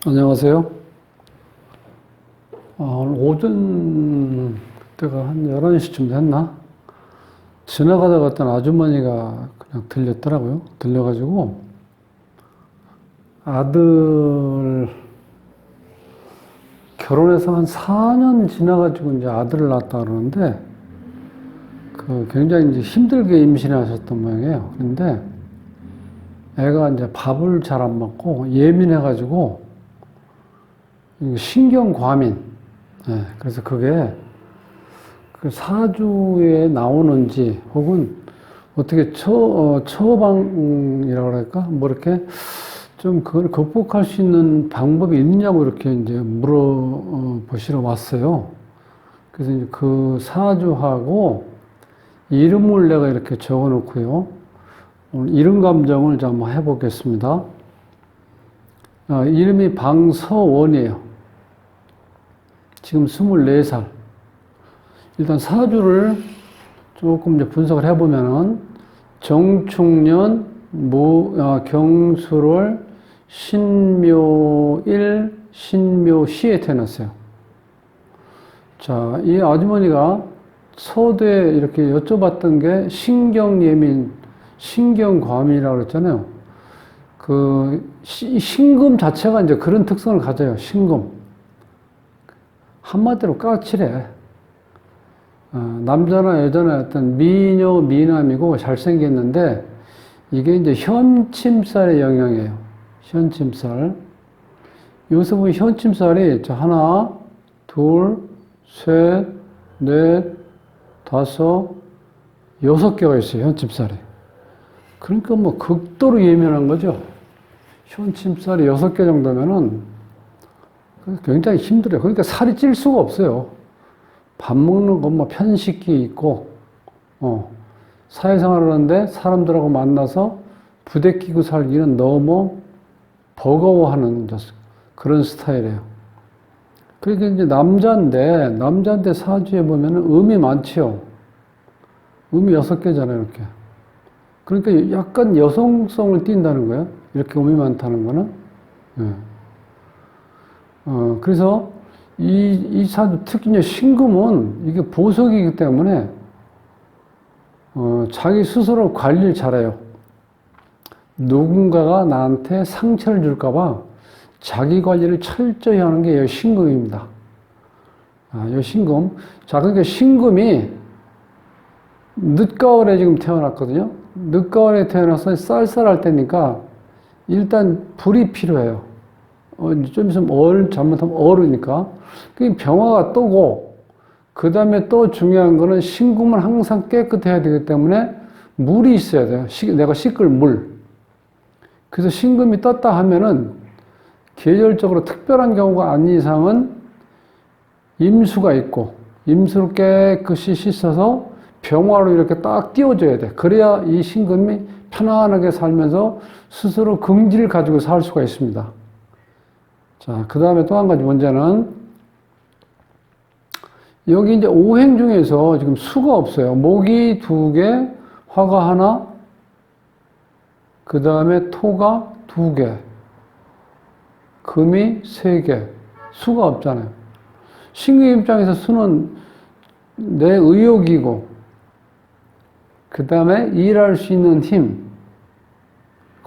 안녕하세요. 오늘 오전 때가 한 11시쯤 됐나? 지나가다가 어떤 아주머니가 그냥 들렸더라고요. 들려가지고 아들 결혼해서 한 4년 지나가지고 이제 아들을 낳았다 그러는데 굉장히 이제 힘들게 임신하셨던 모양이에요. 그런데 애가 이제 밥을 잘 안 먹고 예민해가지고 신경과민. 네, 그래서 그게 그 사주에 나오는지 혹은 어떻게 처방이라고 할까? 뭐 이렇게 좀 그걸 극복할 수 있는 방법이 있느냐고 이렇게 이제 물어보시러 왔어요. 그래서 이제 그 사주하고 이름을 내가 이렇게 적어 놓고요. 오늘 이름 감정을 한번 해보겠습니다. 이름이 방서원이에요. 지금 24살. 일단 사주를 조금 이제 분석을 해보면은 정축년, 경술월, 신묘일, 신묘시에 태어났어요. 자, 이 아주머니가 서두에 이렇게 여쭤봤던 게 신경예민, 신경과민이라고 그랬잖아요. 신금 자체가 이제 그런 특성을 가져요. 신금. 한마디로 까칠해. 남자나 여자나 어떤 미녀, 미남이고 잘생겼는데 이게 이제 현침살의 영향이에요. 현침살. 여기서 보면 현침살이 하나, 둘, 셋, 넷, 다섯, 6개가 있어요. 현침살이. 그러니까 뭐 극도로 예민한 거죠. 현침살이 6개 정도면은 굉장히 힘들어요. 그러니까 살이 찔 수가 없어요. 밥 먹는 건 뭐 편식이 있고, 사회생활을 하는데 사람들하고 만나서 부대끼고 살기는 너무 버거워하는 그런 스타일이에요. 그러니까 이제 남자인데 사주에 보면은 음이 많지요. 음이 6개잖아요, 이렇게. 그러니까 약간 여성성을 띈다는 거예요. 이렇게 음이 많다는 거는. 네. 그래서 이 사주, 특히 이제 신금은 이게 보석이기 때문에, 자기 스스로 관리를 잘해요. 누군가가 나한테 상처를 줄까봐 자기 관리를 철저히 하는 게 이 신금입니다. 이 신금. 자, 그러니까 신금이 늦가을에 지금 태어났거든요. 늦가을에 태어나서 쌀쌀할 때니까 일단 불이 필요해요. 좀 있으면 잘못하면 얼으니까. 그 병화가 뜨고, 그 다음에 또 중요한 거는 신금은 항상 깨끗해야 되기 때문에 물이 있어야 돼요. 내가 씻을 물. 그래서 신금이 떴다 하면은 계절적으로 특별한 경우가 아닌 이상은 임수가 있고, 임수를 깨끗이 씻어서 병화로 이렇게 딱 띄워줘야 돼. 그래야 이 신금이 편안하게 살면서 스스로 긍지를 가지고 살 수가 있습니다. 자, 그 다음에 또 한 가지 문제는, 여기 이제 오행 중에서 지금 수가 없어요. 목이 2개, 화가 하나, 그 다음에 토가 2개, 금이 3개, 수가 없잖아요. 신금 입장에서 수는 내 의욕이고, 그 다음에 일할 수 있는 힘,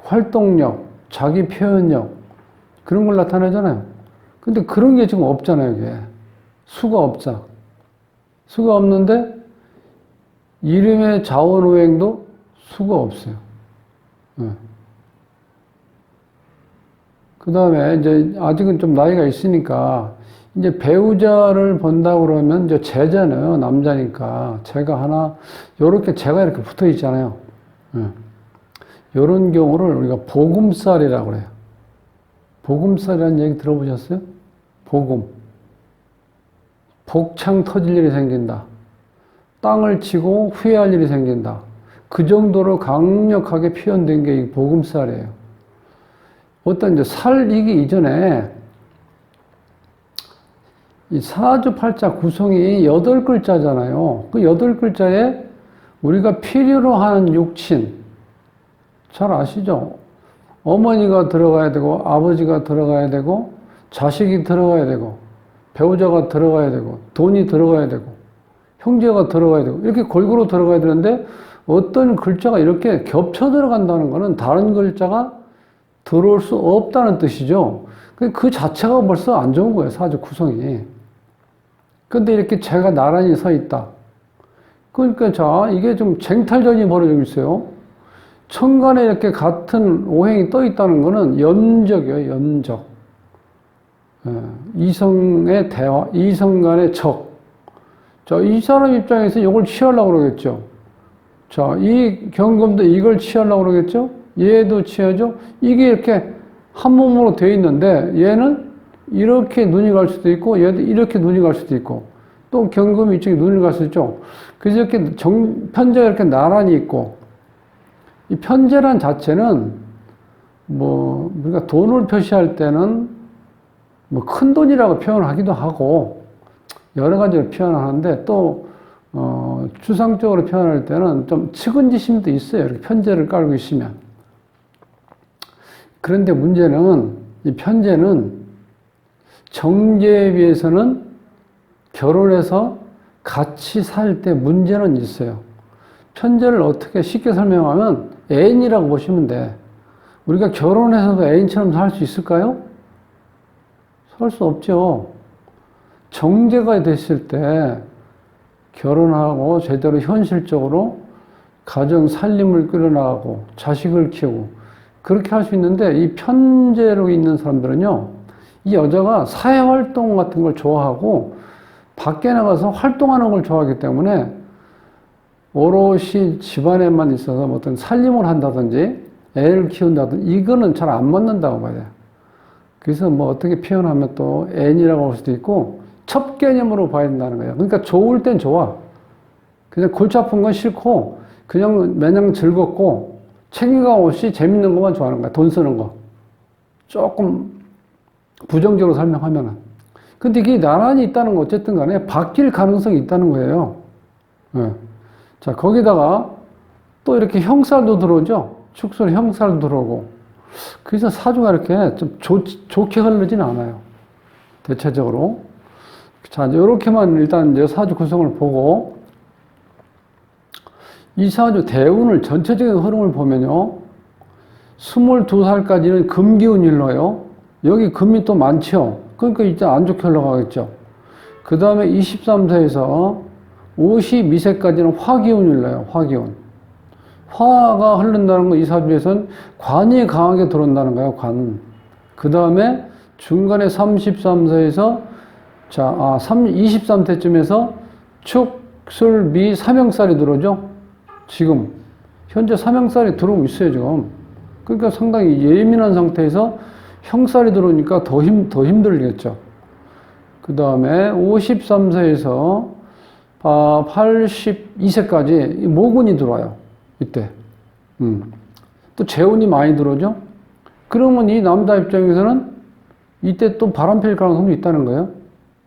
활동력, 자기 표현력, 그런 걸 나타내잖아요. 근데 그런 게 지금 없잖아요, 이게. 수가 없자. 수가 없는데, 이름의 자원오행도 수가 없어요. 네. 그 다음에 이제 아직은 좀 나이가 있으니까, 이제 배우자를 본다고 그러면 이제 재잖아요. 남자니까. 재가 하나, 요렇게 재가 이렇게 붙어 있잖아요. 네. 요런 경우를 우리가 보금살이라고 그래요. 보금살이라는 얘기 들어보셨어요? 보금. 복창 터질 일이 생긴다. 땅을 치고 후회할 일이 생긴다. 그 정도로 강력하게 표현된 게 이 보금살이에요. 어떤 이제 살이기 이전에 이 사주팔자 구성이 8글자잖아요. 그 8글자에 우리가 필요로 하는 육친, 잘 아시죠? 어머니가 들어가야 되고, 아버지가 들어가야 되고, 자식이 들어가야 되고, 배우자가 들어가야 되고, 돈이 들어가야 되고, 형제가 들어가야 되고, 이렇게 골고루 들어가야 되는데, 어떤 글자가 이렇게 겹쳐 들어간다는 것은 다른 글자가 들어올 수 없다는 뜻이죠. 그 자체가 벌써 안 좋은 거예요, 사주 구성이. 근데 이렇게 재가 나란히 서 있다. 그러니까 자, 이게 좀 쟁탈전이 벌어지고 있어요. 천간에 이렇게 같은 오행이 떠 있다는 것은 연적이에요, 연적. 이성의 대화, 이성 간의 적. 자, 이 사람 입장에서 이걸 취하려고 그러겠죠. 자, 이 경금도 이걸 취하려고 그러겠죠. 얘도 취하죠. 이게 이렇게 한 몸으로 되어 있는데 얘는 이렇게 눈이 갈 수도 있고 얘도 이렇게 눈이 갈 수도 있고 또 경금이 이쪽에 눈이 갈 수 있죠. 그래서 이렇게 편제가 이렇게 나란히 있고 이 편제란 자체는 뭐 우리가 돈을 표시할 때는 뭐 큰 돈이라고 표현하기도 하고 여러 가지로 표현하는데 또 추상적으로 표현할 때는 좀 측은지심도 있어요. 이렇게 편제를 깔고 있으면. 그런데 문제는 이 편제는 정제에 비해서는 결혼해서 같이 살 때 문제는 있어요. 편제를 어떻게 쉽게 설명하면 애인이라고 보시면 돼. 우리가 결혼해서도 애인처럼 살 수 있을까요? 살 수 없죠. 정제가 됐을 때 결혼하고 제대로 현실적으로 가정 살림을 끌어나가고 자식을 키우고 그렇게 할 수 있는데 이 편제로 있는 사람들은요, 이 여자가 사회활동 같은 걸 좋아하고 밖에 나가서 활동하는 걸 좋아하기 때문에 오롯이 집안에만 있어서 어떤 살림을 한다든지 애를 키운다든지 이거는 잘 안 맞는다고 봐야 돼요. 그래서 뭐 어떻게 표현하면 또 애인이라고 할 수도 있고 첩 개념으로 봐야 된다는 거예요. 그러니까 좋을 땐 좋아. 그냥 골치 아픈 건 싫고 그냥 마냥 즐겁고 책임감 없이 재밌는 것만 좋아하는 거야. 돈 쓰는 거. 조금 부정적으로 설명하면은. 근데 이게 나란히 있다는 거 어쨌든 간에 바뀔 가능성이 있다는 거예요. 네. 자, 거기다가 또 이렇게 형살도 들어오죠. 축술 형살도 들어오고. 그래서 사주가 이렇게 좀 좋게 흐르진 않아요. 대체적으로. 자, 이렇게만 일단 이제 사주 구성을 보고 이 사주 대운을 전체적인 흐름을 보면요. 22살까지는 금기운 일러요. 여기 금이 또 많죠. 그러니까 이제 안 좋게 흘러가겠죠. 그 다음에 23세에서 52세까지는 화기운 일러요. 화기운. 화가 흐른다는 건 이 사주에서는 관이 강하게 들어온다는 거예요. 관. 그 다음에 중간에 33세에서 23세쯤에서 축, 술, 미, 삼형살이 들어오죠. 지금 현재 삼형살이 들어오고 있어요. 지금. 그러니까 상당히 예민한 상태에서 형살이 들어오니까 더 힘들겠죠. 그 다음에 53세에서 82세까지 모군이 들어와요. 이때. 또 재운이 많이 들어오죠. 그러면 이 남자 입장에서는 이때 또 바람 필 가능성도 있다는 거예요.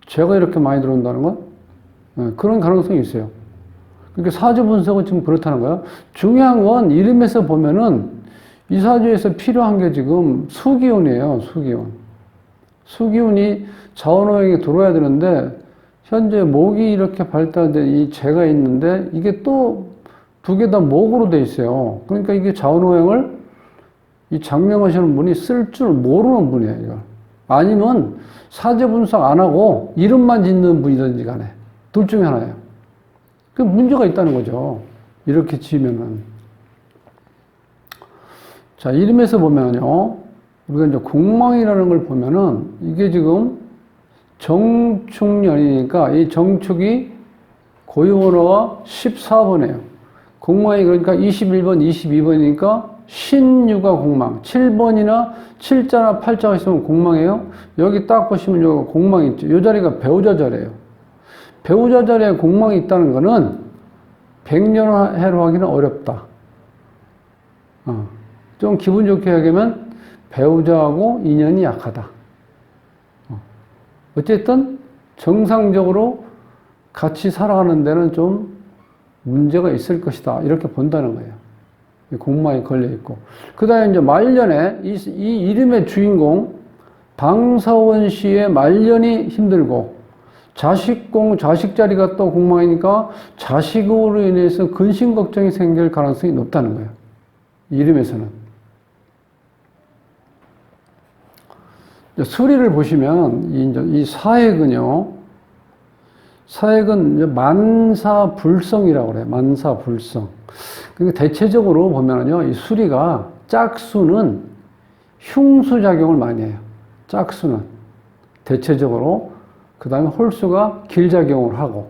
재가 이렇게 많이 들어온다는 건. 그런 가능성이 있어요. 그러니까 사주 분석은 지금 그렇다는 거예요. 중요한 건 이름에서 보면은 이 사주에서 필요한 게 지금 수기운이에요. 수기운. 수기운이 자원호행에 들어와야 되는데 현재 목이 이렇게 발달된 이 재가 있는데 이게 또 두 개 다 목으로 돼 있어요. 그러니까 이게 자원호행을 이 장명하시는 분이 쓸 줄 모르는 분이에요. 이거. 아니면 사주 분석 안 하고 이름만 짓는 분이든지 간에 둘 중에 하나예요. 그 문제가 있다는 거죠. 이렇게 지으면은. 자, 이름에서 보면요. 우리가 이제 공망이라는 걸 보면은 이게 지금 정축년이니까 이 정축이 고유번호가 14번이에요. 공망이 그러니까 21번, 22번이니까 신유가 공망. 7번이나 7자나 8자가 있으면 공망이에요. 여기 딱 보시면 요 공망이 있죠. 요 자리가 배우자 자리예요. 배우자 자리에 공망이 있다는 거는 백년해로 하기는 어렵다. 좀 기분 좋게 하면 배우자하고 인연이 약하다. 어쨌든 정상적으로 같이 살아가는 데는 좀 문제가 있을 것이다. 이렇게 본다는 거예요. 공망이 걸려있고. 그 다음에 이제 말년에 이 이름의 주인공, 방사원 씨의 말년이 힘들고 자식 자리가 또 공망이니까 자식으로 인해서 근심 걱정이 생길 가능성이 높다는 거예요. 이름에서는. 수리를 보시면 이 사액은요. 사액은 이제 만사불성이라고 그래요. 만사불성. 그러니까 대체적으로 보면은요. 이 수리가 짝수는 흉수작용을 많이 해요. 짝수는. 대체적으로. 그 다음에 홀수가 길작용을 하고.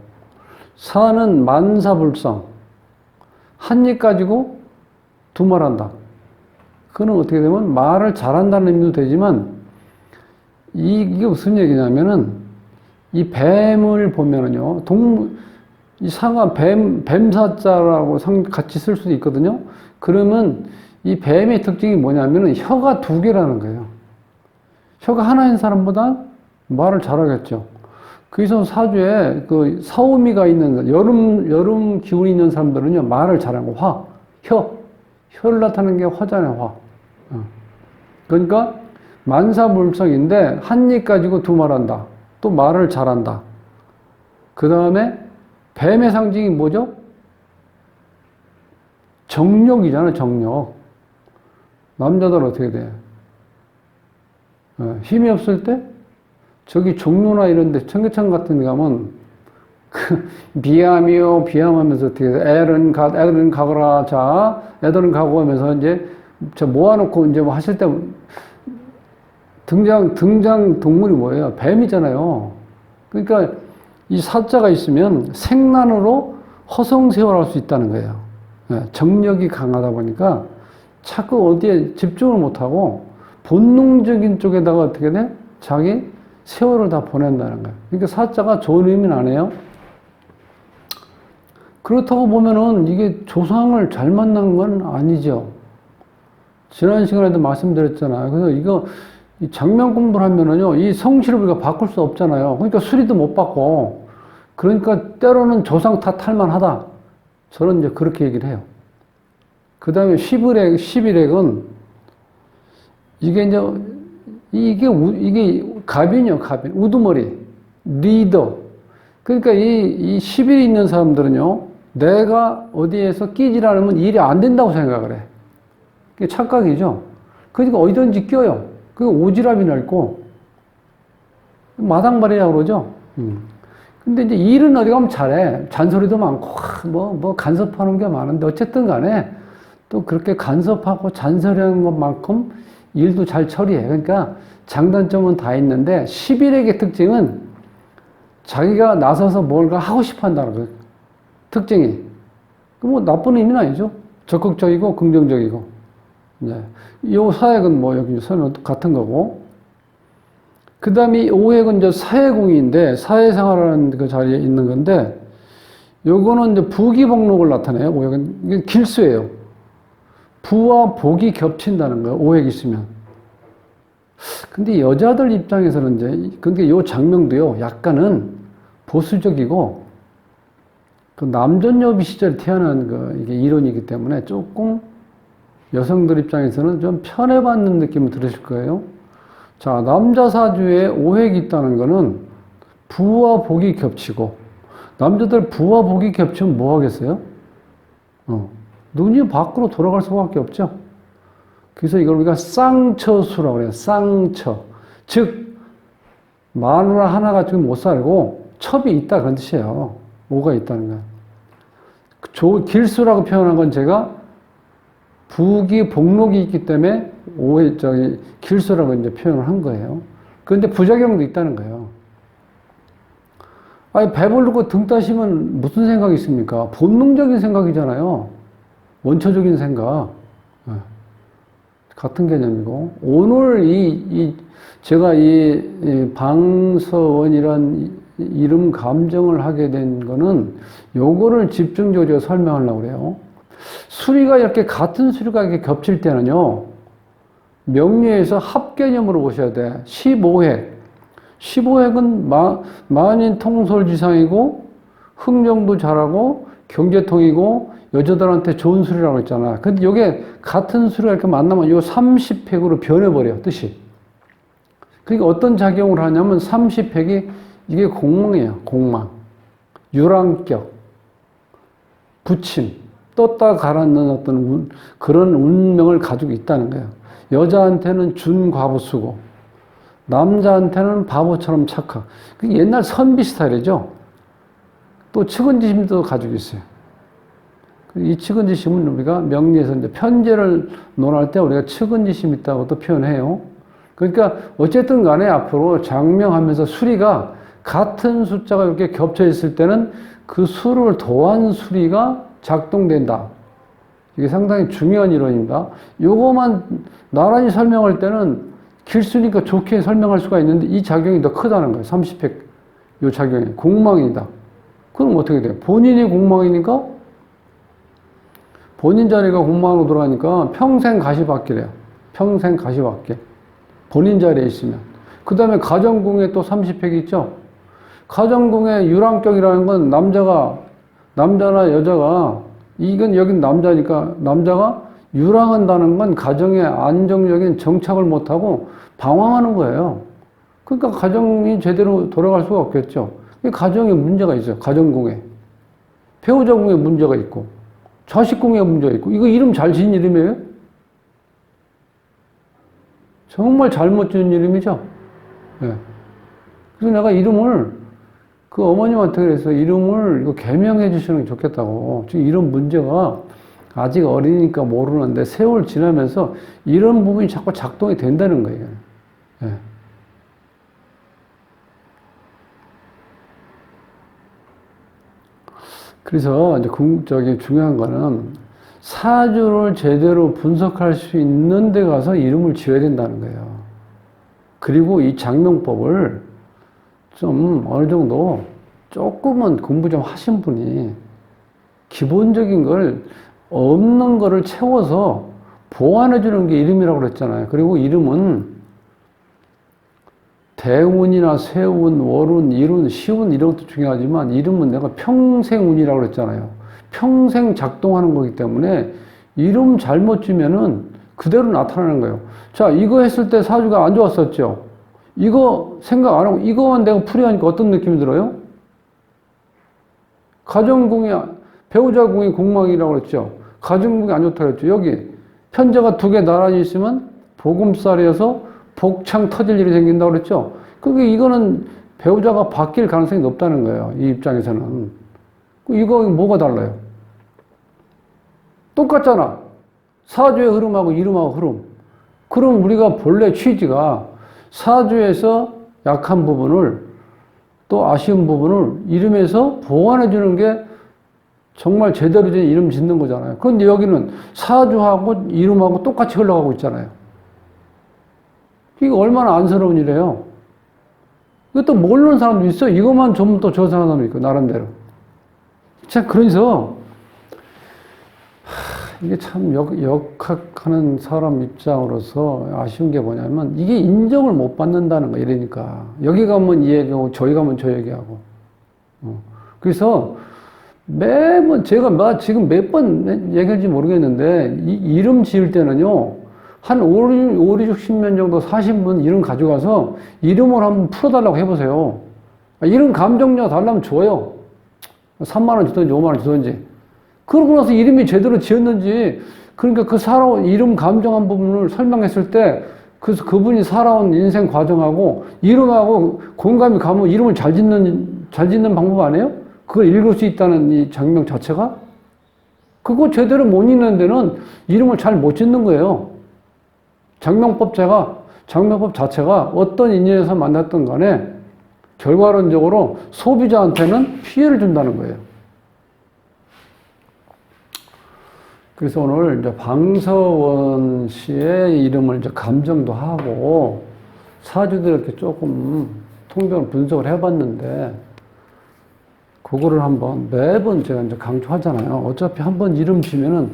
사는 만사불성. 한 입 가지고 두 말 한다. 그는 어떻게 되면 말을 잘한다는 의미도 되지만 이게 무슨 얘기냐면은 이 뱀을 보면은요, 이 상하 뱀사자라고 같이 쓸 수도 있거든요. 그러면 이 뱀의 특징이 뭐냐면은 혀가 두 개라는 거예요. 혀가 하나인 사람보다 말을 잘하겠죠. 그래서 사주에 그 사오미가 있는, 여름 기운이 있는 사람들은요, 말을 잘하고, 혀를 나타내는 게 화잖아요, 화. 그러니까 만사불성인데, 한 입 가지고 두 말 한다. 또 말을 잘한다. 그 다음에 뱀의 상징이 뭐죠? 정력이잖아요, 정력. 남자들 어떻게 돼? 힘이 없을 때? 저기 종로나 이런 데, 청계천 같은 데 가면, 비암하면서 어떻게 돼? 애들은 가거라, 자, 애들은 가고 하면서 이제, 저 모아놓고 이제 뭐 하실 때, 등장 동물이 뭐예요? 뱀이잖아요. 그러니까 이 사자가 있으면 생란으로 허송세월할 수 있다는 거예요. 정력이 강하다 보니까 자꾸 어디에 집중을 못하고 본능적인 쪽에다가 어떻게 돼? 자기 세월을 다 보낸다는 거예요. 그러니까 사자가 좋은 의미는 안 해요. 그렇다고 보면은 이게 조상을 잘 만난 건 아니죠. 지난 시간에도 말씀드렸잖아요. 그래서 이거 장명 공부를 하면은요, 이 성실을 우리가 바꿀 수 없잖아요. 그러니까 수리도 못 받고, 그러니까 때로는 조상 탓할 만하다. 저는 이제 그렇게 얘기를 해요. 그 다음에 11액은, 이게 갑이요, 갑인. 우두머리. 리더. 그러니까 이 10일이 있는 사람들은요, 내가 어디에서 끼질 않으면 일이 안 된다고 생각을 해. 그게 착각이죠. 그러니까 어디든지 껴요. 그 오지랖이 넓고, 마당발이라고 그러죠. 근데 이제 일은 어디 가면 잘해. 잔소리도 많고, 간섭하는 게 많은데, 어쨌든 간에, 또 그렇게 간섭하고 잔소리하는 것만큼 일도 잘 처리해. 그러니까 장단점은 다 있는데, 11액의 특징은 자기가 나서서 뭔가 하고 싶어 한다는 거예요. 특징이. 뭐 나쁜 의미는 아니죠. 적극적이고 긍정적이고. 네. 요 사액은 뭐 여기 선은 같은 거고. 그 다음에 오액은 이제 사회공인데, 사회생활하는 그 자리에 있는 건데, 요거는 이제 부귀복록을 나타내요. 오액은. 이게 길수예요. 부와 복이 겹친다는 거예요. 오액 있으면. 근데 여자들 입장에서는 이제, 근데 요 장명도요, 약간은 보수적이고, 그 남전여비 시절에 태어난 이게 이론이기 때문에 조금 여성들 입장에서는 좀 편애받는 느낌을 들으실 거예요. 자, 남자 사주에 오획이 있다는 거는 부와 복이 겹치고, 남자들 부와 복이 겹치면 뭐 하겠어요? 눈이 밖으로 돌아갈 수밖에 없죠. 그래서 이걸 우리가 쌍처수라고 해요. 쌍처. 즉, 마누라 하나 가지고 못 살고, 첩이 있다 그런 뜻이에요. 오가 있다는 거예요. 길수라고 표현한 건 제가 부귀 복록이 있기 때문에 길수라고 이제 표현을 한 거예요. 그런데 부작용도 있다는 거예요. 아니, 배부르고 등 따시면 무슨 생각이 있습니까? 본능적인 생각이잖아요. 원초적인 생각. 같은 개념이고. 오늘 제가 이 방서원이란 이름 감정을 하게 된 거는 요거를 집중적으로 설명하려고 그래요. 수리가 이렇게 같은 수리가 이렇게 겹칠 때는요, 명리에서 합개념으로 보셔야 돼. 15핵. 15핵은 만인 통솔지상이고, 흥정도 잘하고, 경제통이고, 여자들한테 좋은 수리라고 했잖아. 근데 이게 같은 수리가 이렇게 만나면 요 30핵으로 변해버려, 뜻이. 그러니까 어떤 작용을 하냐면 30핵이 이게 공망이에요. 공망. 유랑격. 부침. 떴다 가라앉는 어떤 그런 운명을 가지고 있다는 거예요. 여자한테는 준과부수고 남자한테는 바보처럼 착각. 옛날 선비 스타일이죠. 또 측은지심도 가지고 있어요. 이 측은지심은 우리가 명리에서 이제 편제를 논할 때 우리가 측은지심 있다고도 표현해요. 그러니까 어쨌든 간에 앞으로 장명하면서 수리가 같은 숫자가 이렇게 겹쳐 있을 때는 그 수를 더한 수리가 작동된다. 이게 상당히 중요한 이론입니다. 요거만 나란히 설명할 때는 길수니까 좋게 설명할 수가 있는데 이 작용이 더 크다는 거예요. 30획 요 작용이 공망이다. 그럼 어떻게 돼요? 본인이 공망이니까 본인 자리가 공망으로 들어가니까 평생 가시밭길이에요. 평생 가시밭길. 본인 자리에 있으면. 그 다음에 가정궁에 또 30획이 있죠. 가정궁의 유랑격이라는 건 남자나 여자가, 이건 여긴 남자니까 남자가 유랑한다는 건 가정의 안정적인 정착을 못하고 방황하는 거예요. 그러니까 가정이 제대로 돌아갈 수가 없겠죠. 가정에 문제가 있어요. 가정궁에. 배우자궁에 문제가 있고, 자식궁에 문제가 있고, 이거 이름 잘 지은 이름이에요? 정말 잘못 지은 이름이죠? 네. 그래서 내가 이름을 그 어머님한테 그래서 이름을 이거 개명해 주시는 게 좋겠다고. 지금 이런 문제가 아직 어리니까 모르는데 세월 지나면서 이런 부분이 자꾸 작동이 된다는 거예요. 네. 그래서 이제 중요한 거는 사주를 제대로 분석할 수 있는 데 가서 이름을 지어야 된다는 거예요. 그리고 이 장명법을 좀 어느 정도 조금은 공부 좀 하신 분이 기본적인 걸 없는 거를 채워서 보완해 주는 게 이름이라고 그랬잖아요. 그리고 이름은 대운이나 세운, 월운, 일운, 시운 이런 것도 중요하지만 이름은 내가 평생운이라고 그랬잖아요. 평생 작동하는 거기 때문에 이름 잘못 주면은 그대로 나타나는 거예요. 자, 이거 했을 때 사주가 안 좋았었죠. 이거 생각 안 하고 이거만 내가 풀이하니까 어떤 느낌이 들어요? 가정궁이, 배우자궁이 공망이라고 그랬죠. 가정궁이 안 좋다고 그랬죠. 여기 편제가 두 개 나란히 있으면 보금살이어서 복창 터질 일이 생긴다고 그랬죠. 그게 이거는 배우자가 바뀔 가능성이 높다는 거예요. 이 입장에서는. 이거 뭐가 달라요? 똑같잖아. 사주의 흐름하고 이름하고 흐름. 그럼 우리가 본래 취지가 사주에서 약한 부분을 또 아쉬운 부분을 이름에서 보완해 주는 게 정말 제대로 된 이름 짓는 거잖아요. 그런데 여기는 사주하고 이름하고 똑같이 흘러가고 있잖아요. 이게 얼마나 안쓰러운 일이에요. 이것도 모르는 사람도 있어. 이것만 좀 더 저 사람도 있고, 나름대로. 자, 그래서, 이게 참 역학하는 사람 입장으로서 아쉬운 게 뭐냐면, 이게 인정을 못 받는다는 거, 이러니까. 여기 가면 이 얘기하고, 저기 가면 저 얘기하고. 그래서, 매번, 제가 지금 몇 번 얘기할지 모르겠는데, 이 이름 지을 때는요, 한 5, 60년 정도 사신 분 이름 가져가서 이름을 한번 풀어달라고 해보세요. 이름 감정료 달라면 줘요. 3만원 주든지 5만원 주든지. 그러고 나서 이름이 제대로 지었는지, 그러니까 그 살아온 이름 감정한 부분을 설명했을 때, 그분이 살아온 인생 과정하고 이름하고 공감이 가면 이름을 잘 짓는 방법 아니에요? 그걸 읽을 수 있다는 이 장명 자체가? 그거 제대로 못 읽는 데는 이름을 잘 못 짓는 거예요. 장명법 자체가 어떤 인연에서 만났던 간에 결과론적으로 소비자한테는 피해를 준다는 거예요. 그래서 오늘 이제 방서원 씨의 이름을 이제 감정도 하고 사주도 이렇게 조금 통변 분석을 해봤는데 그거를 한번 매번 제가 이제 강조하잖아요. 어차피 한번 이름 지면은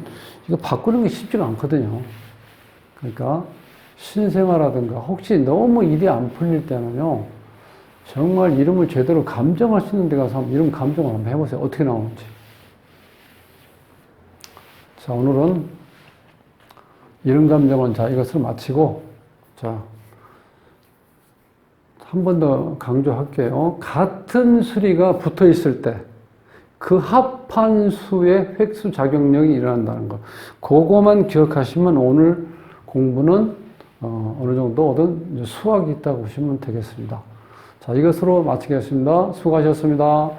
이거 바꾸는 게 쉽지가 않거든요. 그러니까 신생아라든가 혹시 너무 일이 안 풀릴 때는요, 정말 이름을 제대로 감정할 수 있는 데 가서 이름 감정을 한번 해보세요. 어떻게 나오는지. 자, 오늘은 이름 감정은 자, 이것을 마치고, 자, 한 번 더 강조할게요. 같은 수리가 붙어 있을 때 그 합한 수의 획수 작용력이 일어난다는 거. 그거만 기억하시면 오늘 공부는 어느 정도든 수학이 있다고 보시면 되겠습니다. 자, 이것으로 마치겠습니다. 수고하셨습니다.